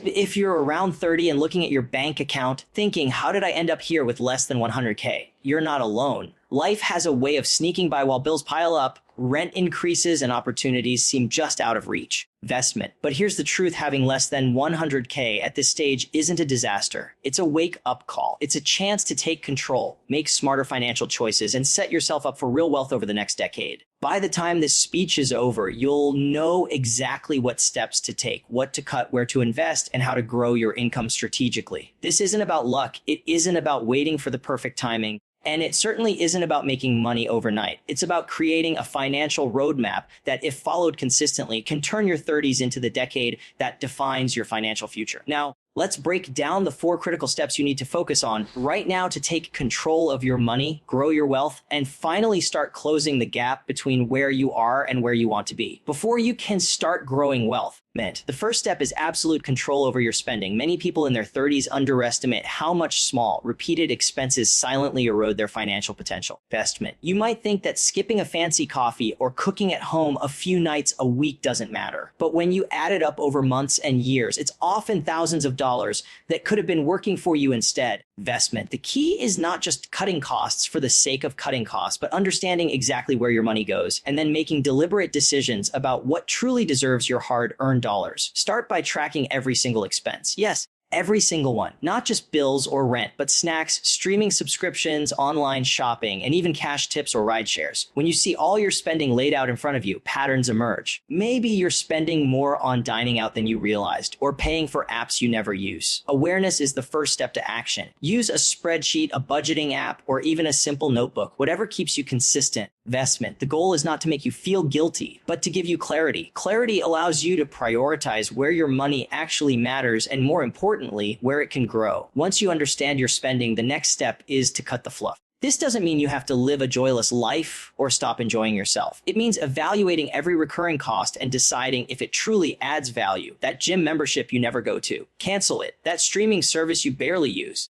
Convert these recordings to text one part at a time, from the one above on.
If you're around 30 and looking at your bank account thinking, how did I end up here with less than 100K? You're not alone. Life has a way of sneaking by while bills pile up, rent increases, and opportunities seem just out of reach. Investment. But here's the truth, having less than 100K at this stage isn't a disaster. It's a wake-up call. It's a chance to take control, make smarter financial choices, and set yourself up for real wealth over the next decade. By the time this speech is over, you'll know exactly what steps to take, what to cut, where to invest, and how to grow your income strategically. This isn't about luck. It isn't about waiting for the perfect timing. And it certainly isn't about making money overnight. It's about creating a financial roadmap that, if followed consistently, can turn your 30s into the decade that defines your financial future. Now, let's break down the 4 critical steps you need to focus on right now to take control of your money, grow your wealth, and finally start closing the gap between where you are and where you want to be. Before you can start growing wealth, the first step is absolute control over your spending. Many people in their 30s underestimate how much small, repeated expenses silently erode their financial potential. Investment. You might think that skipping a fancy coffee or cooking at home a few nights a week doesn't matter. But when you add it up over months and years, it's often thousands of dollars that could have been working for you instead. Investment. The key is not just cutting costs for the sake of cutting costs, but understanding exactly where your money goes and then making deliberate decisions about what truly deserves your hard-earned dollars. Start by tracking every single expense. Yes, every single one, not just bills or rent, but snacks, streaming subscriptions, online shopping, and even cash tips or ride shares. When you see all your spending laid out in front of you, patterns emerge. Maybe you're spending more on dining out than you realized, or paying for apps you never use. Awareness is the first step to action. Use a spreadsheet, a budgeting app, or even a simple notebook, whatever keeps you consistent. Investment. The goal is not to make you feel guilty, but to give you clarity. Clarity allows you to prioritize where your money actually matters and, more importantly, where it can grow. Once you understand your spending, the next step is to cut the fluff. This doesn't mean you have to live a joyless life or stop enjoying yourself. It means evaluating every recurring cost and deciding if it truly adds value. That gym membership you never go to, cancel it. That streaming service you barely use,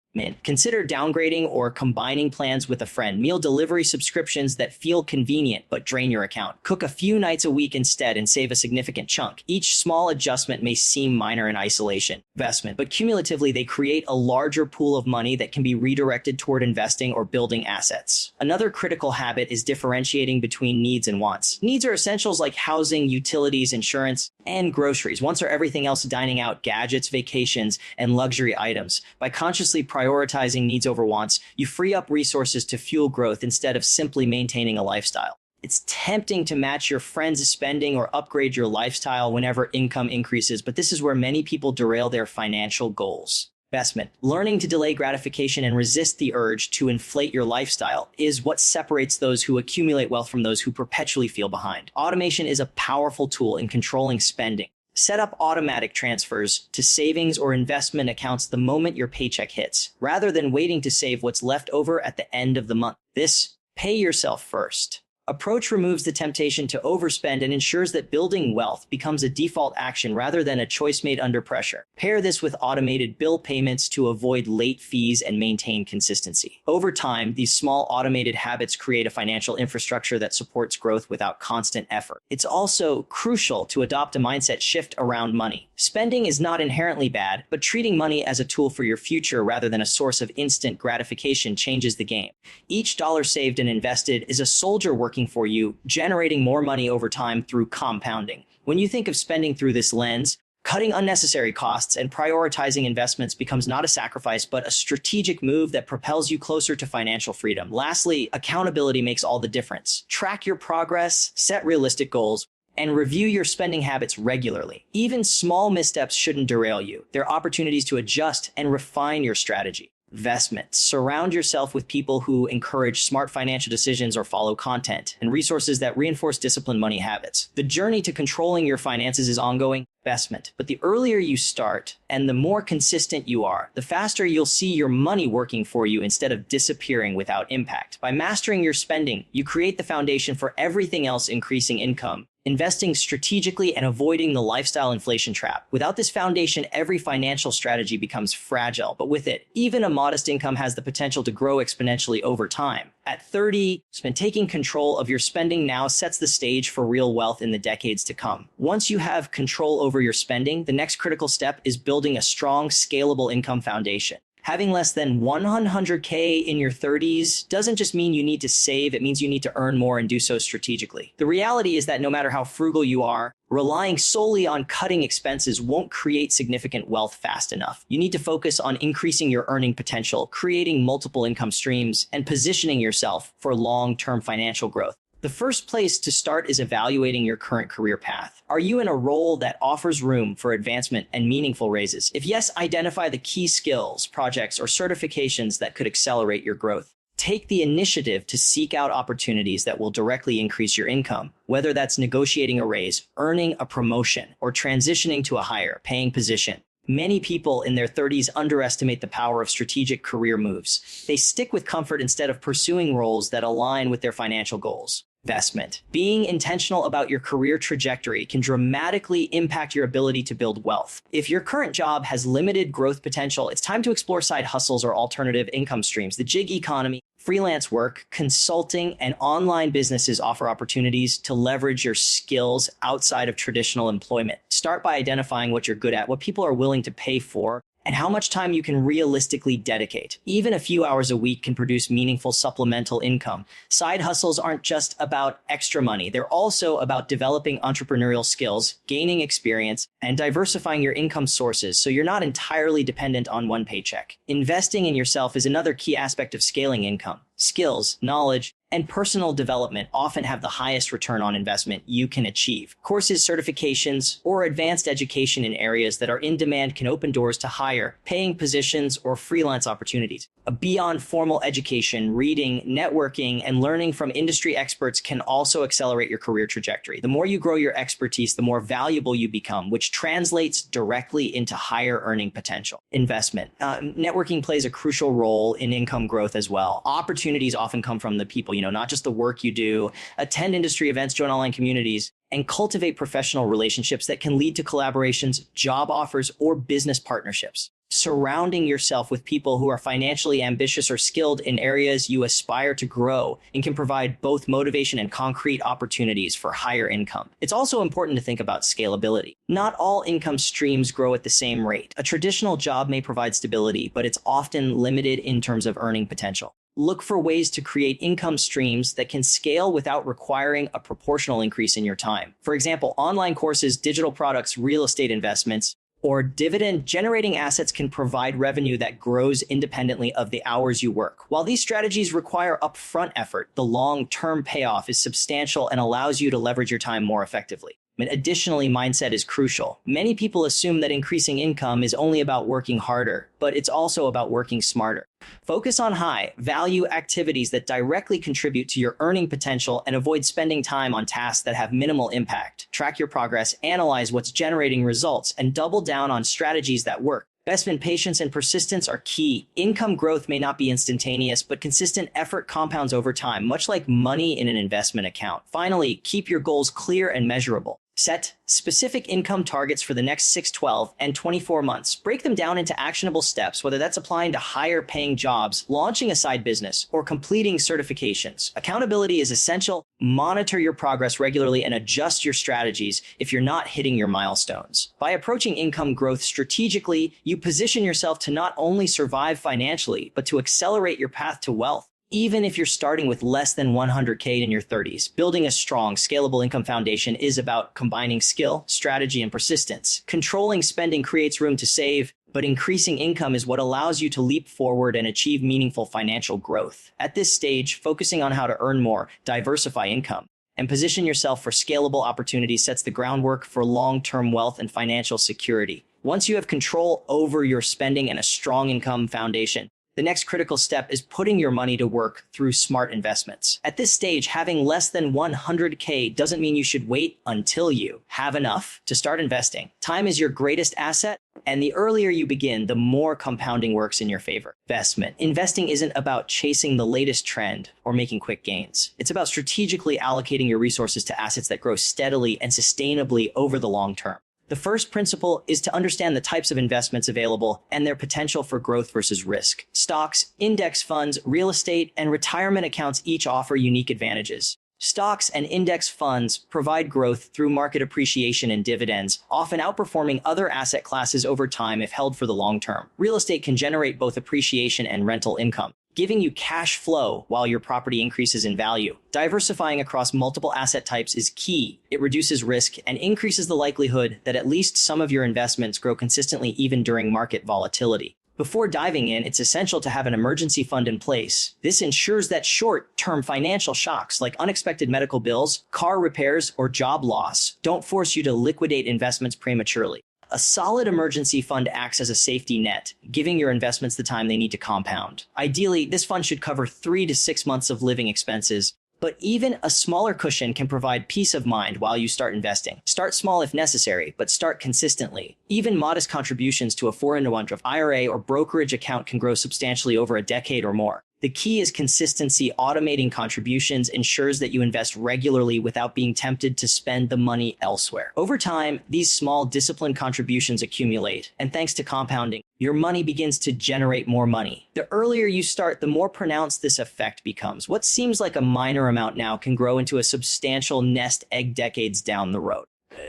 consider downgrading or combining plans with a friend. Meal delivery subscriptions that feel convenient but drain your account. Cook a few nights a week instead and save a significant chunk. Each small adjustment may seem minor in isolation. Investment, but cumulatively they create a larger pool of money that can be redirected toward investing or building assets. Another critical habit is differentiating between needs and wants. Needs are essentials like housing, utilities, insurance, and groceries. Wants are everything else: dining out, gadgets, vacations, and luxury items. By consciously prioritizing needs over wants, you free up resources to fuel growth instead of simply maintaining a lifestyle. It's tempting to match your friends' spending or upgrade your lifestyle whenever income increases, but this is where many people derail their financial goals. Investment. Learning to delay gratification and resist the urge to inflate your lifestyle is what separates those who accumulate wealth from those who perpetually feel behind. Automation is a powerful tool in controlling spending. Set up automatic transfers to savings or investment accounts the moment your paycheck hits, rather than waiting to save what's left over at the end of the month. This pay yourself first approach removes the temptation to overspend and ensures that building wealth becomes a default action rather than a choice made under pressure. Pair this with automated bill payments to avoid late fees and maintain consistency. Over time, these small automated habits create a financial infrastructure that supports growth without constant effort. It's also crucial to adopt a mindset shift around money. Spending is not inherently bad, but treating money as a tool for your future rather than a source of instant gratification changes the game. Each dollar saved and invested is a soldier working for you, generating more money over time through compounding. When you think of spending through this lens, cutting unnecessary costs and prioritizing investments becomes not a sacrifice, but a strategic move that propels you closer to financial freedom. Lastly, accountability makes all the difference. Track your progress, set realistic goals, and review your spending habits regularly. Even small missteps shouldn't derail you. They're opportunities to adjust and refine your strategy. Investment. Surround yourself with people who encourage smart financial decisions or follow content and resources that reinforce disciplined money habits. The journey to controlling your finances is ongoing. Investment. But the earlier you start and the more consistent you are, the faster you'll see your money working for you instead of disappearing without impact. By mastering your spending, you create the foundation for everything else: increasing income, investing strategically and avoiding the lifestyle inflation trap. Without this foundation, every financial strategy becomes fragile, but with it, even a modest income has the potential to grow exponentially over time. At 30, taking control of your spending now sets the stage for real wealth in the decades to come. Once you have control over your spending, the next critical step is building a strong, scalable income foundation. Having less than 100K in your 30s doesn't just mean you need to save, it means you need to earn more and do so strategically. The reality is that no matter how frugal you are, relying solely on cutting expenses won't create significant wealth fast enough. You need to focus on increasing your earning potential, creating multiple income streams, and positioning yourself for long-term financial growth. The first place to start is evaluating your current career path. Are you in a role that offers room for advancement and meaningful raises? If yes, identify the key skills, projects, or certifications that could accelerate your growth. Take the initiative to seek out opportunities that will directly increase your income, whether that's negotiating a raise, earning a promotion, or transitioning to a higher paying position. Many people in their 30s underestimate the power of strategic career moves. They stick with comfort instead of pursuing roles that align with their financial goals. Investment. Being intentional about your career trajectory can dramatically impact your ability to build wealth. If your current job has limited growth potential, it's time to explore side hustles or alternative income streams. The gig economy, freelance work, consulting, and online businesses offer opportunities to leverage your skills outside of traditional employment. Start by identifying what you're good at, what people are willing to pay for, and how much time you can realistically dedicate. Even a few hours a week can produce meaningful supplemental income. Side hustles aren't just about extra money. They're also about developing entrepreneurial skills, gaining experience, and diversifying your income sources so you're not entirely dependent on one paycheck. Investing in yourself is another key aspect of scaling income. Skills, knowledge, and personal development often have the highest return on investment you can achieve. Courses, certifications, or advanced education in areas that are in demand can open doors to higher paying positions or freelance opportunities. Beyond formal education, reading, networking, and learning from industry experts can also accelerate your career trajectory. The more you grow your expertise, the more valuable you become, which translates directly into higher earning potential. Investment. Networking plays a crucial role in income growth as well. Opportunities often come from the people, not just the work you do. Attend industry events, join online communities, and cultivate professional relationships that can lead to collaborations, job offers, or business partnerships. Surrounding yourself with people who are financially ambitious or skilled in areas you aspire to grow and can provide both motivation and concrete opportunities for higher income. It's also important to think about scalability. Not all income streams grow at the same rate. A traditional job may provide stability, but it's often limited in terms of earning potential. Look for ways to create income streams that can scale without requiring a proportional increase in your time. For example, online courses, digital products, real estate investments, or dividend-generating assets can provide revenue that grows independently of the hours you work. While these strategies require upfront effort, the long-term payoff is substantial and allows you to leverage your time more effectively. Additionally, mindset is crucial. Many people assume that increasing income is only about working harder, but it's also about working smarter. Focus on high-value activities that directly contribute to your earning potential and avoid spending time on tasks that have minimal impact. Track your progress, analyze what's generating results, and double down on strategies that work. Investment patience and persistence are key. Income growth may not be instantaneous, but consistent effort compounds over time, much like money in an investment account. Finally, keep your goals clear and measurable. Set specific income targets for the next 6, 12, and 24 months. Break them down into actionable steps, whether that's applying to higher paying jobs, launching a side business, or completing certifications. Accountability is essential. Monitor your progress regularly and adjust your strategies if you're not hitting your milestones. By approaching income growth strategically, you position yourself to not only survive financially, but to accelerate your path to wealth. Even if you're starting with less than 100K in your 30s, building a strong, scalable income foundation is about combining skill, strategy, and persistence. Controlling spending creates room to save, but increasing income is what allows you to leap forward and achieve meaningful financial growth. At this stage, focusing on how to earn more, diversify income, and position yourself for scalable opportunities sets the groundwork for long-term wealth and financial security. Once you have control over your spending and a strong income foundation, the next critical step is putting your money to work through smart investments. At this stage, having less than 100K doesn't mean you should wait until you have enough to start investing. Time is your greatest asset, And the earlier you begin, the more compounding works in your favor. Investment. Investing isn't about chasing the latest trend or making quick gains. It's about strategically allocating your resources to assets that grow steadily and sustainably over the long term. The first principle is to understand the types of investments available and their potential for growth versus risk. Stocks, index funds, real estate, and retirement accounts each offer unique advantages. Stocks and index funds provide growth through market appreciation and dividends, often outperforming other asset classes over time if held for the long term. Real estate can generate both appreciation and rental income, giving you cash flow while your property increases in value. Diversifying across multiple asset types is key. It reduces risk and increases the likelihood that at least some of your investments grow consistently even during market volatility. Before diving in, it's essential to have an emergency fund in place. This ensures that short-term financial shocks like unexpected medical bills, car repairs, or job loss don't force you to liquidate investments prematurely. A solid emergency fund acts as a safety net, giving your investments the time they need to compound. Ideally, this fund should cover 3 to 6 months of living expenses, but even a smaller cushion can provide peace of mind while you start investing. Start small if necessary, but start consistently. Even modest contributions to a 4-1 IRA or brokerage account can grow substantially over a decade or more. The key is consistency. Automating contributions ensures that you invest regularly without being tempted to spend the money elsewhere. Over time, these small, disciplined contributions accumulate, and thanks to compounding, your money begins to generate more money. The earlier you start, the more pronounced this effect becomes. What seems like a minor amount now can grow into a substantial nest egg decades down the road.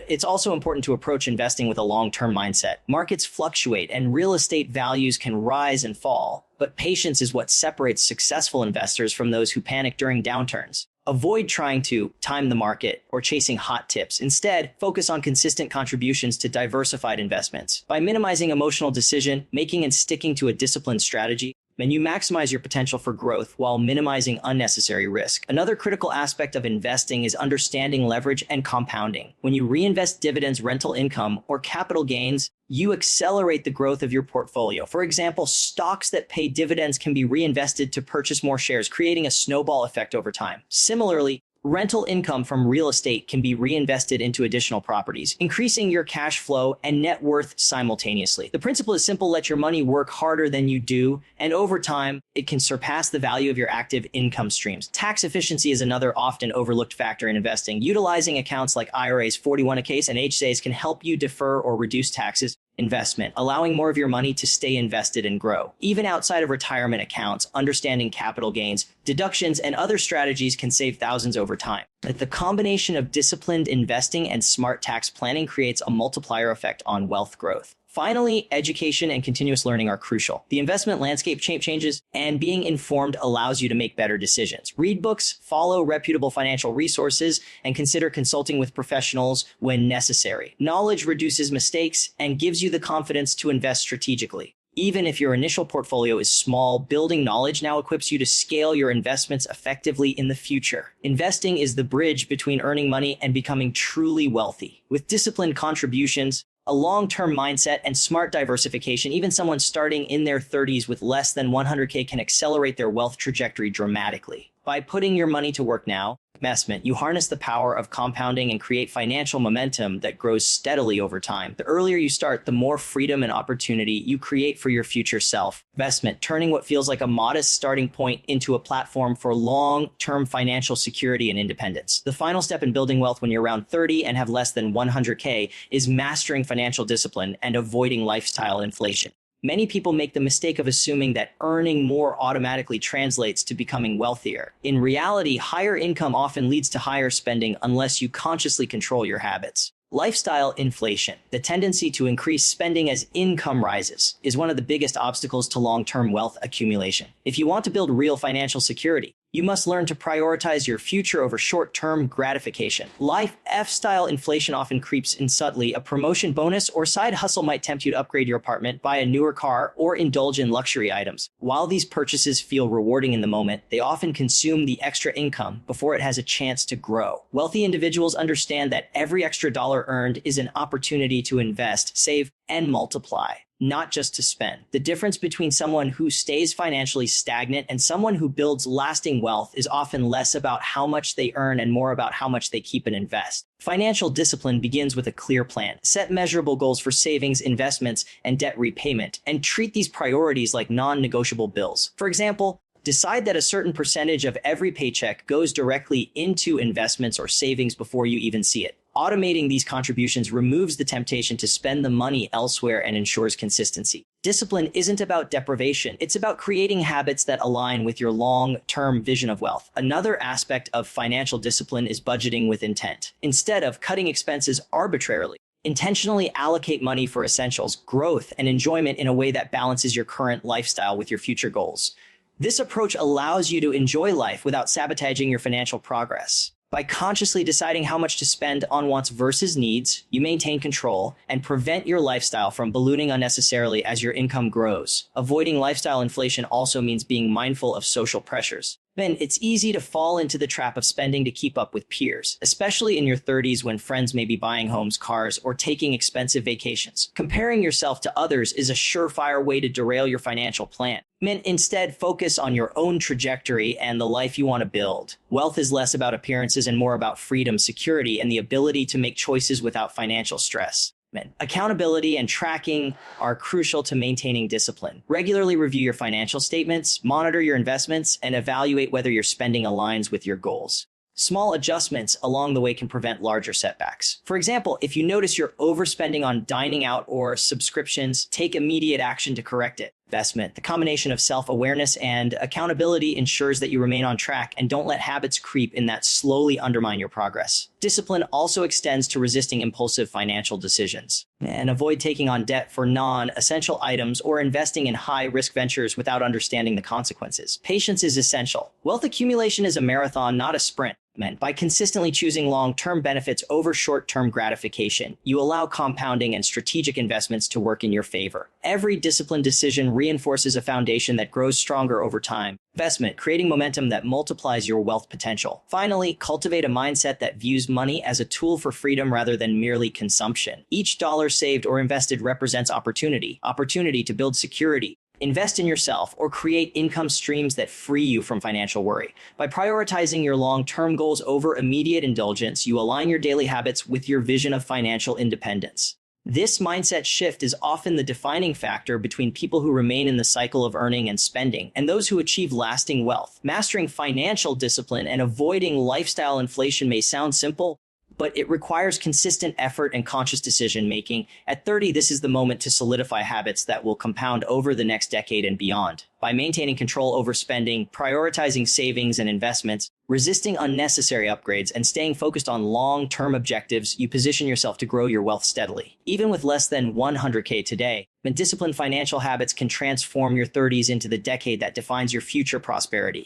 It's also important to approach investing with a long-term mindset. Markets fluctuate and real estate values can rise and fall, but patience is what separates successful investors from those who panic during downturns. Avoid trying to time the market or chasing hot tips. Instead, focus on consistent contributions to diversified investments. By minimizing emotional decision making and sticking to a disciplined strategy, and you maximize your potential for growth while minimizing unnecessary risk. Another critical aspect of investing is understanding leverage and compounding. When you reinvest dividends, rental income, or capital gains, you accelerate the growth of your portfolio. For example, stocks that pay dividends can be reinvested to purchase more shares, creating a snowball effect over time. Similarly, rental income from real estate can be reinvested into additional properties, increasing your cash flow and net worth simultaneously. The principle is simple: let your money work harder than you do, and over time, it can surpass the value of your active income streams. Tax efficiency is another often overlooked factor in investing. Utilizing accounts like IRAs, 401ks, and HSAs can help you defer or reduce taxes. Investment, allowing more of your money to stay invested and grow. Even outside of retirement accounts, understanding capital gains, deductions, and other strategies can save thousands over time. The combination of disciplined investing and smart tax planning creates a multiplier effect on wealth growth. Finally, education and continuous learning are crucial. The investment landscape changes, and being informed allows you to make better decisions. Read books, follow reputable financial resources, and consider consulting with professionals when necessary. Knowledge reduces mistakes and gives you the confidence to invest strategically. Even if your initial portfolio is small, building knowledge now equips you to scale your investments effectively in the future. Investing is the bridge between earning money and becoming truly wealthy. With disciplined contributions, a long-term mindset, and smart diversification, even someone starting in their 30s with less than 100K can accelerate their wealth trajectory dramatically. By putting your money to work now, investment, you harness the power of compounding and create financial momentum that grows steadily over time. The earlier you start, the more freedom and opportunity you create for your future self. Investment, turning what feels like a modest starting point into a platform for long-term financial security and independence. The final step in building wealth when you're around 30 and have less than 100K is mastering financial discipline and avoiding lifestyle inflation. Many people make the mistake of assuming that earning more automatically translates to becoming wealthier. In reality, higher income often leads to higher spending unless you consciously control your habits. Lifestyle inflation, the tendency to increase spending as income rises, is one of the biggest obstacles to long-term wealth accumulation. If you want to build real financial security, you must learn to prioritize your future over short-term gratification. Lifestyle inflation often creeps in subtly. A promotion bonus or side hustle might tempt you to upgrade your apartment, buy a newer car, or indulge in luxury items. While these purchases feel rewarding in the moment, they often consume the extra income before it has a chance to grow. Wealthy individuals understand that every extra dollar earned is an opportunity to invest, save, and multiply, not just to spend. The difference between someone who stays financially stagnant and someone who builds lasting wealth is often less about how much they earn and more about how much they keep and invest. Financial discipline begins with a clear plan. Set measurable goals for savings, investments, and debt repayment, and treat these priorities like non-negotiable bills. For example, decide that a certain percentage of every paycheck goes directly into investments or savings before you even see it. Automating these contributions removes the temptation to spend the money elsewhere and ensures consistency. Discipline isn't about deprivation. It's about creating habits that align with your long-term vision of wealth. Another aspect of financial discipline is budgeting with intent. Instead of cutting expenses arbitrarily, intentionally allocate money for essentials, growth, and enjoyment in a way that balances your current lifestyle with your future goals. This approach allows you to enjoy life without sabotaging your financial progress. By consciously deciding how much to spend on wants versus needs, you maintain control and prevent your lifestyle from ballooning unnecessarily as your income grows. Avoiding lifestyle inflation also means being mindful of social pressures. Then it's easy to fall into the trap of spending to keep up with peers, especially in your 30s when friends may be buying homes, cars, or taking expensive vacations. Comparing yourself to others is a surefire way to derail your financial plan. Instead, focus on your own trajectory and the life you want to build. Wealth is less about appearances and more about freedom, security, and the ability to make choices without financial stress. Accountability and tracking are crucial to maintaining discipline. Regularly review your financial statements, monitor your investments, and evaluate whether your spending aligns with your goals. Small adjustments along the way can prevent larger setbacks. For example, if you notice you're overspending on dining out or subscriptions, take immediate action to correct it. Investment. The combination of self-awareness and accountability ensures that you remain on track and don't let habits creep in that slowly undermine your progress. Discipline also extends to resisting impulsive financial decisions. And avoid taking on debt for non-essential items or investing in high-risk ventures without understanding the consequences. Patience is essential. Wealth accumulation is a marathon, not a sprint. By consistently choosing long-term benefits over short-term gratification, you allow compounding and strategic investments to work in your favor. Every disciplined decision reinforces a foundation that grows stronger over time. Investment, creating momentum that multiplies your wealth potential. Finally, cultivate a mindset that views money as a tool for freedom rather than merely consumption. Each dollar saved or invested represents opportunity to build security, invest in yourself, or create income streams that free you from financial worry. By prioritizing your long-term goals over immediate indulgence, you align your daily habits with your vision of financial independence. This mindset shift is often the defining factor between people who remain in the cycle of earning and spending and those who achieve lasting wealth. Mastering financial discipline and avoiding lifestyle inflation may sound simple, but it requires consistent effort and conscious decision-making. At 30, this is the moment to solidify habits that will compound over the next decade and beyond. By maintaining control over spending, prioritizing savings and investments, resisting unnecessary upgrades, and staying focused on long-term objectives, you position yourself to grow your wealth steadily. Even with less than 100K today, disciplined financial habits can transform your 30s into the decade that defines your future prosperity.